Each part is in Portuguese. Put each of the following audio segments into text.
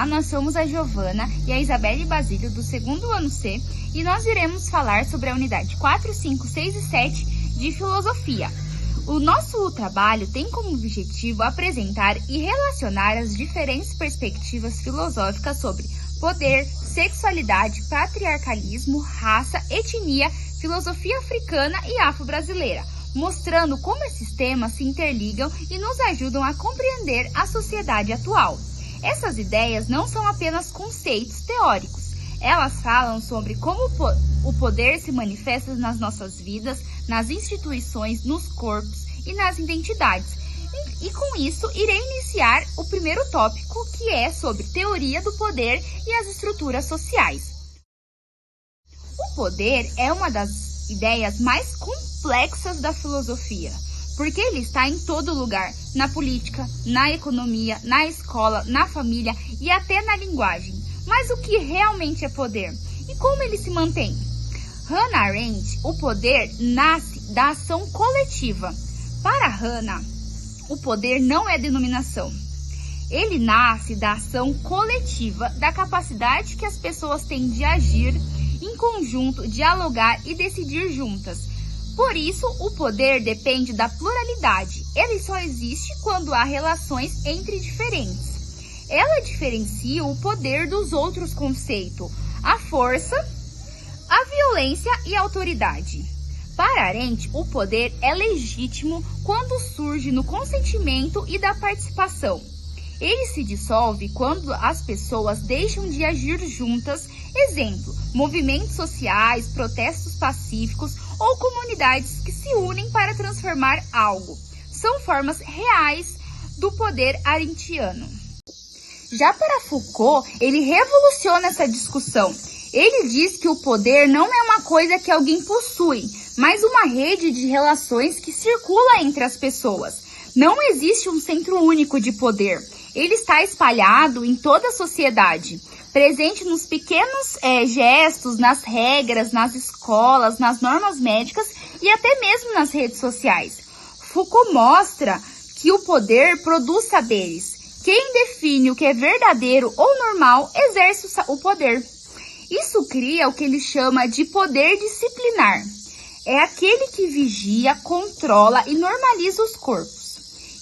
Olá, nós somos a Giovana e a Isabelle Basílio do segundo ano C e nós iremos falar sobre a unidade 4, 5, 6 e 7 de Filosofia. O nosso trabalho tem como objetivo apresentar e relacionar as diferentes perspectivas filosóficas sobre poder, sexualidade, patriarcalismo, raça, etnia, filosofia africana e afro-brasileira, mostrando como esses temas se interligam e nos ajudam a compreender a sociedade atual. Essas ideias não são apenas conceitos teóricos, elas falam sobre como o poder se manifesta nas nossas vidas, nas instituições, nos corpos e nas identidades. E com isso, irei iniciar o primeiro tópico, que é sobre teoria do poder e as estruturas sociais. O poder é uma das ideias mais complexas da filosofia, porque ele está em todo lugar, na política, na economia, na escola, na família e até na linguagem. Mas o que realmente é poder? E como ele se mantém? Hannah Arendt, o poder nasce da ação coletiva. Para Hannah, o poder não é denominação. Ele nasce da ação coletiva, da capacidade que as pessoas têm de agir em conjunto, dialogar e decidir juntas. Por isso, o poder depende da pluralidade. Ele só existe quando há relações entre diferentes. Ela diferencia o poder dos outros conceitos, a força, a violência e a autoridade. Para Arendt, o poder é legítimo quando surge no consentimento e da participação. Ele se dissolve quando as pessoas deixam de agir juntas, exemplo, movimentos sociais, protestos pacíficos ou comunidades que se unem para transformar algo. São formas reais do poder arendtiano. Já para Foucault, ele revoluciona essa discussão. Ele diz que o poder não é uma coisa que alguém possui, mas uma rede de relações que circula entre as pessoas. Não existe um centro único de poder. Ele está espalhado em toda a sociedade, presente nos pequenos gestos, nas regras, nas escolas, nas normas médicas e até mesmo nas redes sociais. Foucault mostra que o poder produz saberes. Quem define o que é verdadeiro ou normal exerce o poder. Isso cria o que ele chama de poder disciplinar. É aquele que vigia, controla e normaliza os corpos.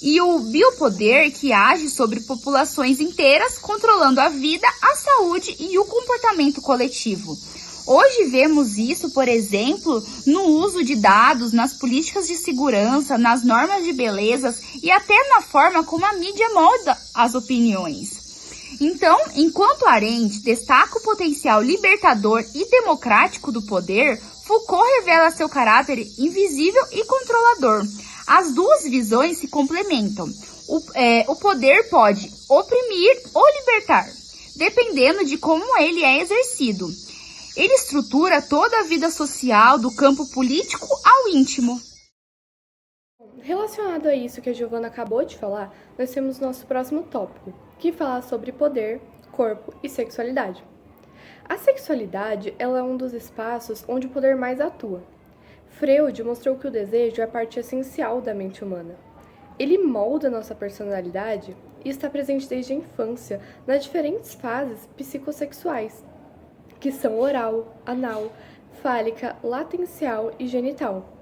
E o biopoder que age sobre populações inteiras, controlando a vida, a saúde e o comportamento coletivo. Hoje vemos isso, por exemplo, no uso de dados, nas políticas de segurança, nas normas de beleza e até na forma como a mídia molda as opiniões. Então, enquanto Arendt destaca o potencial libertador e democrático do poder, Foucault revela seu caráter invisível e controlador. As duas visões se complementam. O poder pode oprimir ou libertar, dependendo de como ele é exercido. Ele estrutura toda a vida social, do campo político ao íntimo. Relacionado a isso que a Giovana acabou de falar, nós temos nosso próximo tópico, que fala sobre poder, corpo e sexualidade. A sexualidade ela é um dos espaços onde o poder mais atua. Freud mostrou que o desejo é a parte essencial da mente humana. Ele molda nossa personalidade e está presente desde a infância nas diferentes fases psicossexuais, que são oral, anal, fálica, latencial e genital.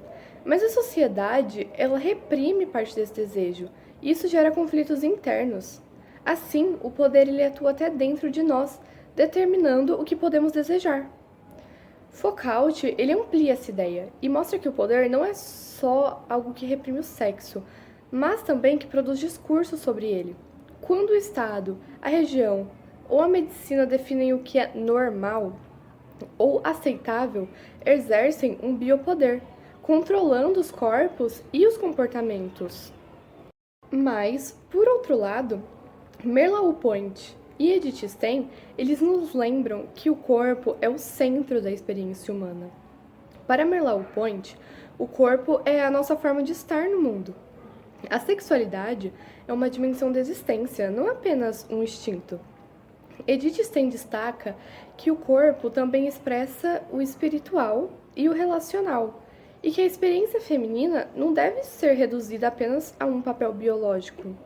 Mas a sociedade, ela reprime parte desse desejo, e isso gera conflitos internos. Assim, o poder ele atua até dentro de nós, determinando o que podemos desejar. Foucault, ele amplia essa ideia e mostra que o poder não é só algo que reprime o sexo, mas também que produz discursos sobre ele. Quando o Estado, a região ou a medicina definem o que é normal ou aceitável, exercem um biopoder, controlando os corpos e os comportamentos. Mas, por outro lado, Merleau-Ponty e Edith Stein, eles nos lembram que o corpo é o centro da experiência humana. Para Merleau-Ponty, o corpo é a nossa forma de estar no mundo. A sexualidade é uma dimensão da existência, não apenas um instinto. Edith Stein destaca que o corpo também expressa o espiritual e o relacional, e que a experiência feminina não deve ser reduzida apenas a um papel biológico.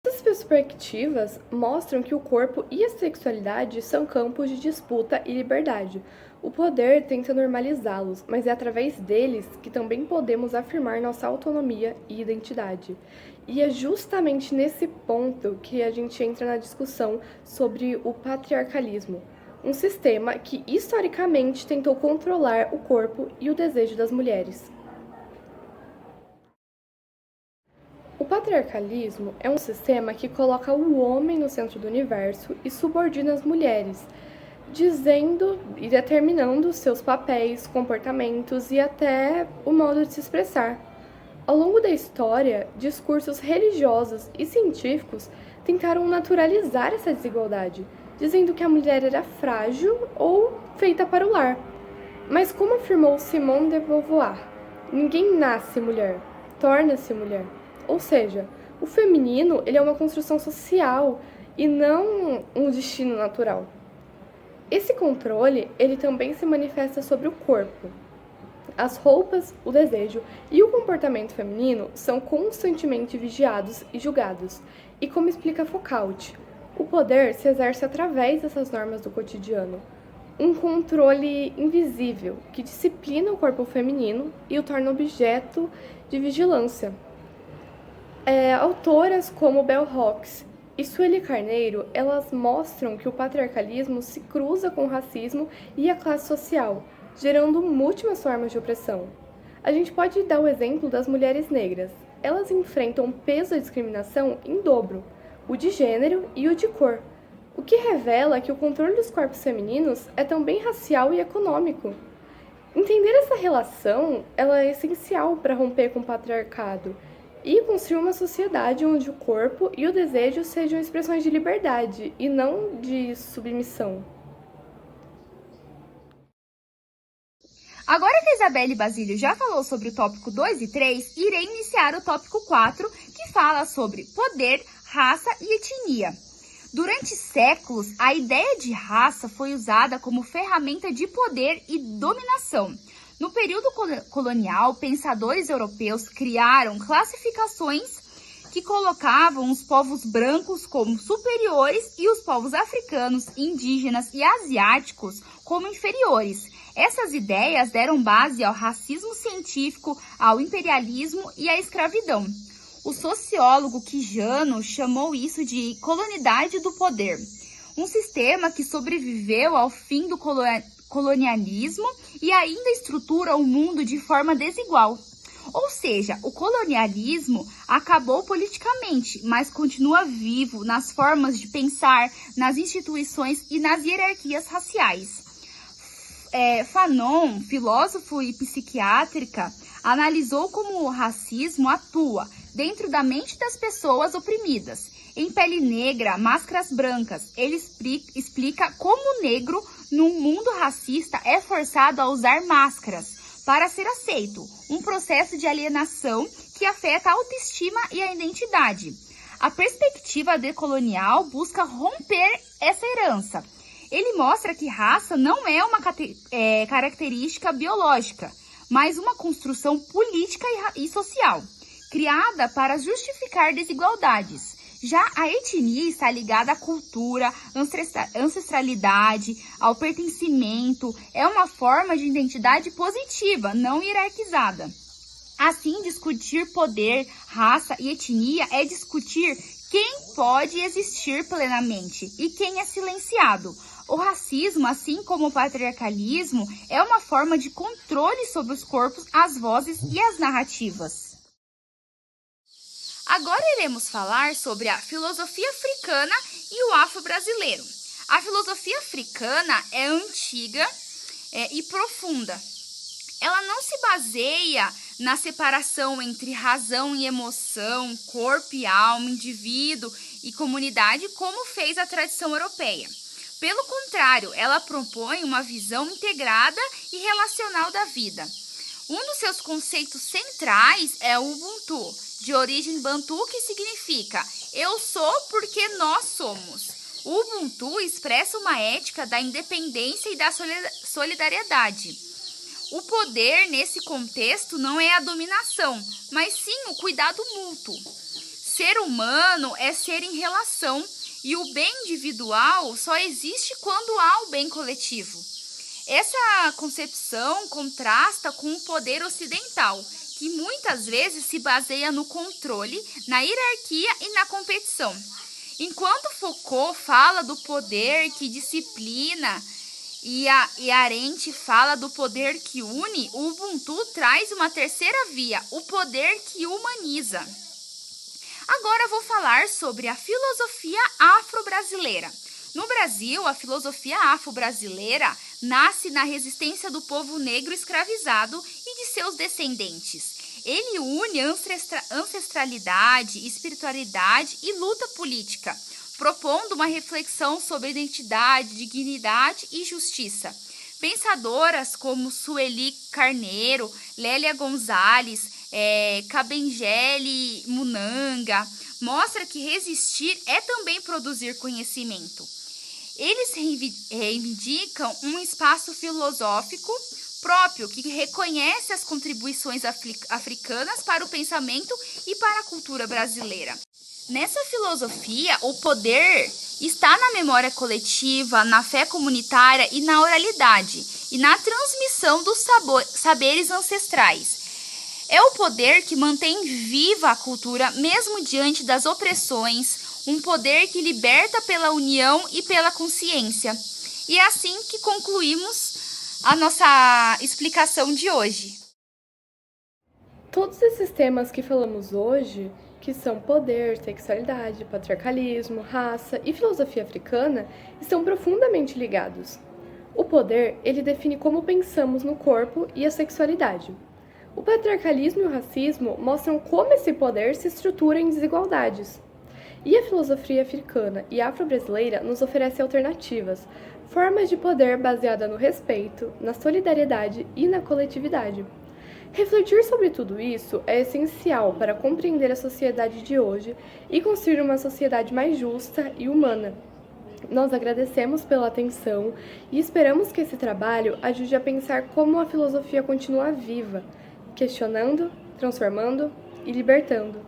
Essas perspectivas mostram que o corpo e a sexualidade são campos de disputa e liberdade. O poder tenta normalizá-los, mas é através deles que também podemos afirmar nossa autonomia e identidade. E é justamente nesse ponto que a gente entra na discussão sobre o patriarcalismo, um sistema que historicamente tentou controlar o corpo e o desejo das mulheres. O patriarcalismo é um sistema que coloca o homem no centro do universo e subordina as mulheres, dizendo e determinando seus papéis, comportamentos e até o modo de se expressar. Ao longo da história, discursos religiosos e científicos tentaram naturalizar essa desigualdade, dizendo que a mulher era frágil ou feita para o lar. Mas como afirmou Simone de Beauvoir, ninguém nasce mulher, torna-se mulher. Ou seja, o feminino ele é uma construção social e não um destino natural. Esse controle ele também se manifesta sobre o corpo. As roupas, o desejo e o comportamento feminino são constantemente vigiados e julgados. E como explica Foucault, o poder se exerce através dessas normas do cotidiano. Um controle invisível que disciplina o corpo feminino e o torna objeto de vigilância. Autoras como Bell Hooks e Sueli Carneiro, elas mostram que o patriarcalismo se cruza com o racismo e a classe social, gerando múltiplas formas de opressão. A gente pode dar o exemplo das mulheres negras. Elas enfrentam o peso da discriminação em dobro, o de gênero e o de cor, o que revela que o controle dos corpos femininos é também racial e econômico. Entender essa relação ela é essencial para romper com o patriarcado e construir uma sociedade onde o corpo e o desejo sejam expressões de liberdade e não de submissão. Agora que a Isabelle Basílio já falou sobre o tópico 2 e 3, irei iniciar o tópico 4, que fala sobre poder, raça e etnia. Durante séculos, a ideia de raça foi usada como ferramenta de poder e dominação. No período colonial, pensadores europeus criaram classificações que colocavam os povos brancos como superiores e os povos africanos, indígenas e asiáticos como inferiores. Essas ideias deram base ao racismo científico, ao imperialismo e à escravidão. O sociólogo Quijano chamou isso de colonialidade do poder, um sistema que sobreviveu ao fim do colonialismo e ainda estrutura o mundo de forma desigual. Ou seja, o colonialismo acabou politicamente, mas continua vivo nas formas de pensar, nas instituições e nas hierarquias raciais. Fanon, filósofo e psiquiátrica, analisou como o racismo atua dentro da mente das pessoas oprimidas. Em Pele Negra, Máscaras Brancas, ele explica como o negro, num mundo racista, é forçado a usar máscaras para ser aceito, um processo de alienação que afeta a autoestima e a identidade. A perspectiva decolonial busca romper essa herança. Ele mostra que raça não é uma característica biológica, mas uma construção política e social, criada para justificar desigualdades. Já a etnia está ligada à cultura, ancestralidade, ao pertencimento, é uma forma de identidade positiva, não hierarquizada. Assim, discutir poder, raça e etnia é discutir quem pode existir plenamente e quem é silenciado. O racismo, assim como o patriarcalismo, é uma forma de controle sobre os corpos, as vozes e as narrativas. Agora iremos falar sobre a filosofia africana e o afro-brasileiro. A filosofia africana é antiga e profunda. Ela não se baseia na separação entre razão e emoção, corpo e alma, indivíduo e comunidade, como fez a tradição europeia. Pelo contrário, ela propõe uma visão integrada e relacional da vida. Um dos seus conceitos centrais é o Ubuntu, de origem bantu, que significa eu sou porque nós somos. O Ubuntu expressa uma ética da independência e da solidariedade. O poder, nesse contexto, não é a dominação, mas sim o cuidado mútuo. Ser humano é ser em relação e o bem individual só existe quando há o bem coletivo. Essa concepção contrasta com o poder ocidental, que muitas vezes se baseia no controle, na hierarquia e na competição. Enquanto Foucault fala do poder que disciplina e Arendt fala do poder que une, o Ubuntu traz uma terceira via, o poder que humaniza. Agora vou falar sobre a filosofia afro-brasileira. No Brasil, a filosofia afro-brasileira nasce na resistência do povo negro escravizado e de seus descendentes. Ele une ancestralidade, espiritualidade e luta política, propondo uma reflexão sobre identidade, dignidade e justiça. Pensadoras como Sueli Carneiro, Lélia Gonzalez, Kabengele Munanga, mostra que resistir é também produzir conhecimento. Eles reivindicam um espaço filosófico próprio que reconhece as contribuições africanas para o pensamento e para a cultura brasileira. Nessa filosofia, o poder está na memória coletiva, na fé comunitária e na oralidade, e na transmissão dos saberes ancestrais. É o poder que mantém viva a cultura mesmo diante das opressões, um poder que liberta pela união e pela consciência. E é assim que concluímos a nossa explicação de hoje. Todos esses temas que falamos hoje, que são poder, sexualidade, patriarcalismo, raça e filosofia africana, estão profundamente ligados. O poder, ele define como pensamos no corpo e a sexualidade. O patriarcalismo e o racismo mostram como esse poder se estrutura em desigualdades. E a filosofia africana e afro-brasileira nos oferece alternativas, formas de poder baseada no respeito, na solidariedade e na coletividade. Refletir sobre tudo isso é essencial para compreender a sociedade de hoje e construir uma sociedade mais justa e humana. Nós agradecemos pela atenção e esperamos que esse trabalho ajude a pensar como a filosofia continua viva, questionando, transformando e libertando.